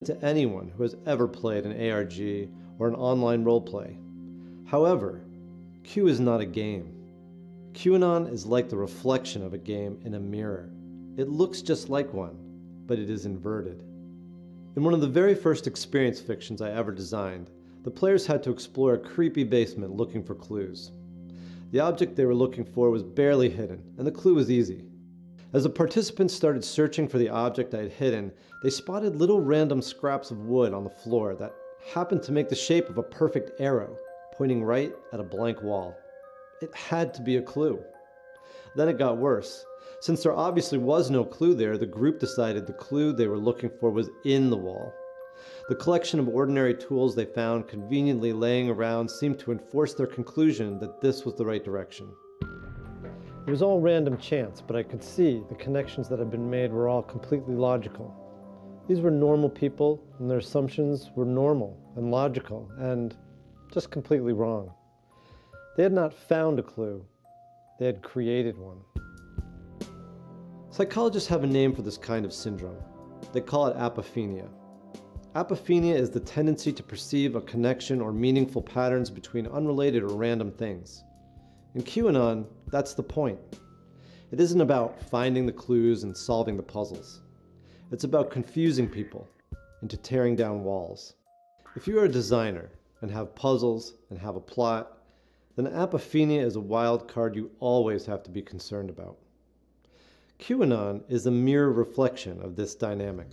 to anyone who has ever played an ARG or an online roleplay. However, Q is not a game. QAnon is like the reflection of a game in a mirror. It looks just like one, but it is inverted. In one of the very first experience fictions I ever designed, the players had to explore a creepy basement looking for clues. The object they were looking for was barely hidden, and the clue was easy. As the participants started searching for the object I had hidden, they spotted little random scraps of wood on the floor that happened to make the shape of a perfect arrow, pointing right at a blank wall. It had to be a clue. Then it got worse. Since there obviously was no clue there, the group decided the clue they were looking for was in the wall. The collection of ordinary tools they found conveniently laying around seemed to enforce their conclusion that this was the right direction. It was all random chance, but I could see the connections that had been made were all completely logical. These were normal people, and their assumptions were normal and logical, and just completely wrong. They had not found a clue, they had created one. Psychologists have a name for this kind of syndrome. They call it apophenia. Apophenia is the tendency to perceive a connection or meaningful patterns between unrelated or random things. In QAnon, that's the point. It isn't about finding the clues and solving the puzzles. It's about confusing people into tearing down walls. If you are a designer and have puzzles and have a plot, then apophenia is a wild card you always have to be concerned about. QAnon is a mirror reflection of this dynamic.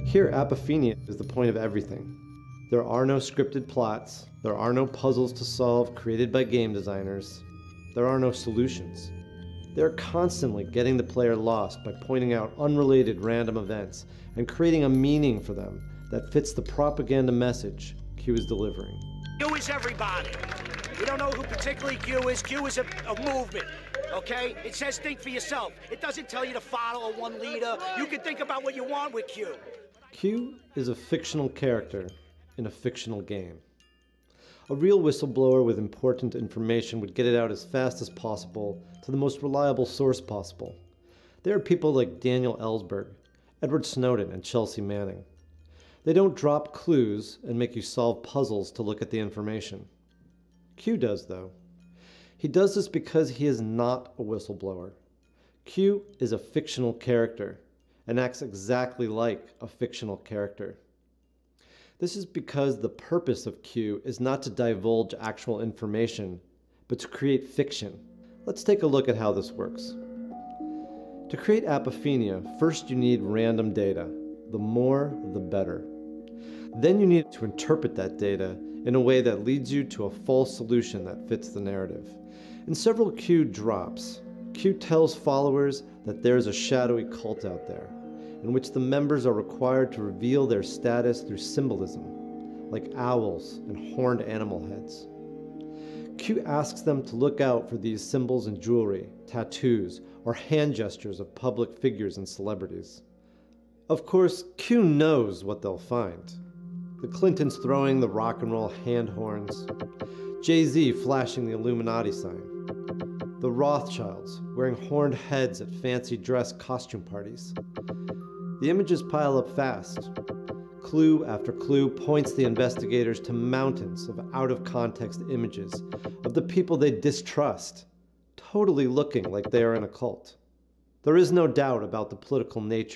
Here, apophenia is the point of everything. There are no scripted plots, there are no puzzles to solve created by game designers, there are no solutions. They're constantly getting the player lost by pointing out unrelated random events and creating a meaning for them that fits the propaganda message Q is delivering. Q is everybody. We don't know who particularly Q is. Q is a movement, okay? It says think for yourself. It doesn't tell you to follow one leader. You can think about what you want with Q. Q is a fictional character in a fictional game. A real whistleblower with important information would get it out as fast as possible to the most reliable source possible. There are people like Daniel Ellsberg, Edward Snowden, and Chelsea Manning. They don't drop clues and make you solve puzzles to look at the information. Q does, though. He does this because he is not a whistleblower. Q is a fictional character and acts exactly like a fictional character. This is because the purpose of Q is not to divulge actual information, but to create fiction. Let's take a look at how this works. To create apophenia, first you need random data. The more, the better. Then you need to interpret that data in a way that leads you to a false solution that fits the narrative. In several Q drops, Q tells followers that there is a shadowy cult out there, in which the members are required to reveal their status through symbolism, like owls and horned animal heads. Q asks them to look out for these symbols in jewelry, tattoos, or hand gestures of public figures and celebrities. Of course, Q knows what they'll find. The Clintons throwing the rock and roll hand horns, Jay-Z flashing the Illuminati sign, the Rothschilds wearing horned heads at fancy dress costume parties. The images pile up fast. Clue after clue points the investigators to mountains of out-of-context images of the people they distrust, totally looking like they are in a cult. There is no doubt about the political nature